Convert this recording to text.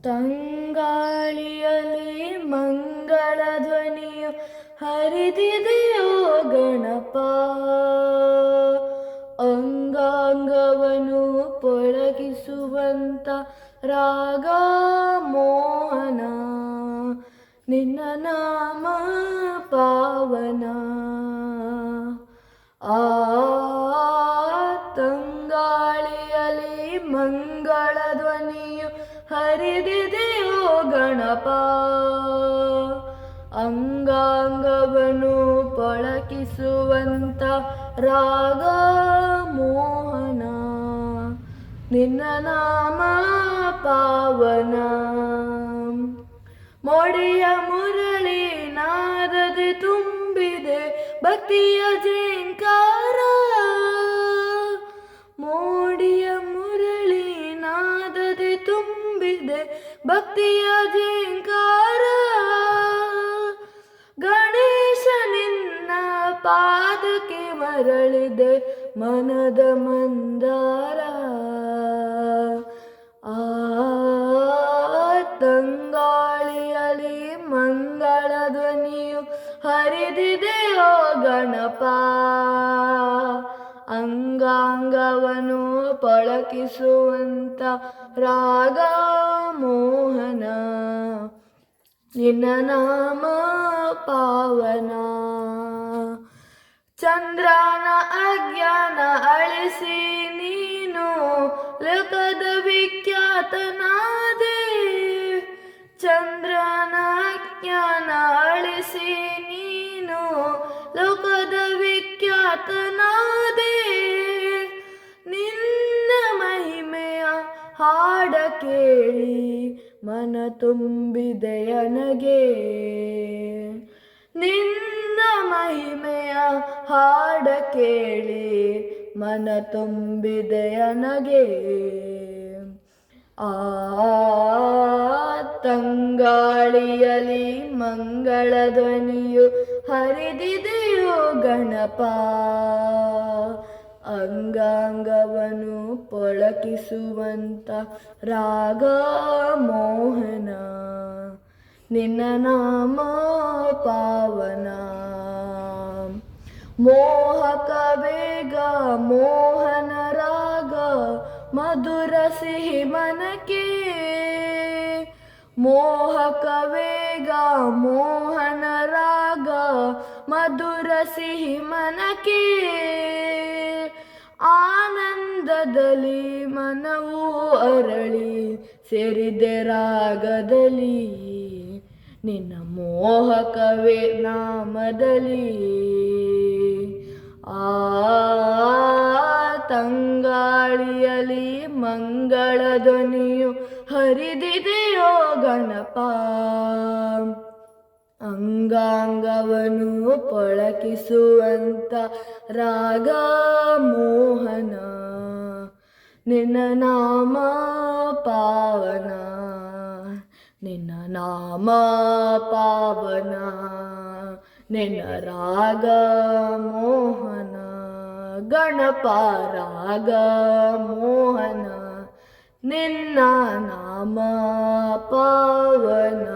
ತಂಗಾಳಿಯಲ್ಲಿ ಮಂಗಳ ಧ್ವನಿಯು ಹರಿದಿದೆಯೋ ಗಣಪ. ಅಂಗಾಂಗವನ್ನು ಪೊಳಗಿಸುವಂತ ರಾಗ ಮೋಹನ, ನಿನ್ನ ನಾಮ ಪಾವನ. ಆ ತಂಗಾಳಿಯಲ್ಲಿ ಮಂಗಳ ಧ್ವನಿಯು ಹರಿದಿದೆಯೋ ಗಣಪ. ಅಂಗಾಂಗವನ್ನು ಪೊಳಕಿಸುವಂತ ರಾಗ ಮೋಹನ, ನಿನ್ನ ನಾಮ ಪಾವನ. ಮೊಡಿಯ ಮುರಳಿ ನಾದದೆ ತುಂಬಿದೆ ಭಕ್ತಿಯ ಝೇಂಕಾರ. ಮೋಡಿಯ ಮುರಳಿ ನಾದದೆ ತುಂಬಿದೆ ಭಕ್ತಿಯ ಝೇಂಕಾರ. ಗಣೇಶ ನಿನ್ನ ಪಾದಕ್ಕೆ ಮರಳಿದೆ ಮನದ ಮಂದಾರ. ಆ ತಂಗಾಳಿಯಲ್ಲಿ ಮಂಗಳ ಧ್ವನಿಯು ಹರಿದಿದೆಯೋ ಗಣಪ. ಅಂಗಾಂಗವನ್ನು ಪೊಳಕಿಸುವಂತ ರಾಗ ಮೋಹನ, ನಿನ್ನ ನಾಮ ಪಾವನ. ಚಂದ್ರನ ಅಜ್ಞಾನ ಅಳಿಸಿ ನೀನು ಲೋಕದ ವಿಖ್ಯಾತನಾದೆ. ಚಂದ್ರನ ಅಜ್ಞಾನ ಅಳಿಸಿ ನೀನು ಲೋಕದ ವಿಖ್ಯಾತನಾದೆ. ನಿನ್ನ ಮಹಿಮೆಯ ಹಾಡ ಕೇಳಿ ಮನ ತುಂಬಿದೆಯನಗೆ. ನಿನ್ನ ಮಹಿಮೆಯ ಹಾಡ ಕೇಳಿ ಮನ ತುಂಬಿದೆಯನಗೆ. ಆ ತಂಗಾಳಿಯಲ್ಲಿ ಮಂಗಳ ಧ್ವನಿಯು ಹರಿದಿದೆಯೋ ಗಣಪ. ಅಂಗಾಂಗವನ್ನು ಪೊಳಕಿಸುವಂತ ರಾಗ ಮೋಹನ, ನಿನ್ನ ನಾಮ ಪಾವನ. ಮೋಹಕ ವೇಗ ಮೋಹನ ರಾಗ ಮಧುರ ಸಿಹಿ ಮನಕೆ. ಮೋಹಕ ವೇಗ ಮೋಹನ ರಾಗ ಮಧುರ ಸಿಹಿ ಮನಕೆ. ಆನಂದದಲ್ಲಿ ಮನವು ಅರಳಿ ಸೇರಿದೆ ರಾಗದಲ್ಲಿ, ನಿನ್ನ ಮೋಹಕವೇ ನಾಮದಲ್ಲಿ. ಆ ತಂಗಾಳಿಯಲ್ಲಿ ಮಂಗಳ ಧ್ವನಿಯು ಹರಿದಿದೆಯೋ ಗಣಪ. ಅಂಗಾಂಗವನ್ನು ಪೊಳಕಿಸುವಂತ ರಾಗ ಮೋಹನ, ನಿನ್ನ ನಾಮ ಪಾವನ. ನಿನ್ನ ನಾಮ ಪಾವನ, ನಿನ್ನ ರಾಗ ಮೋಹನ. ಗಣಪ ರಾಗ ಮೋಹನ, ನಿನ್ನ ನಾಮ ಪಾವನ.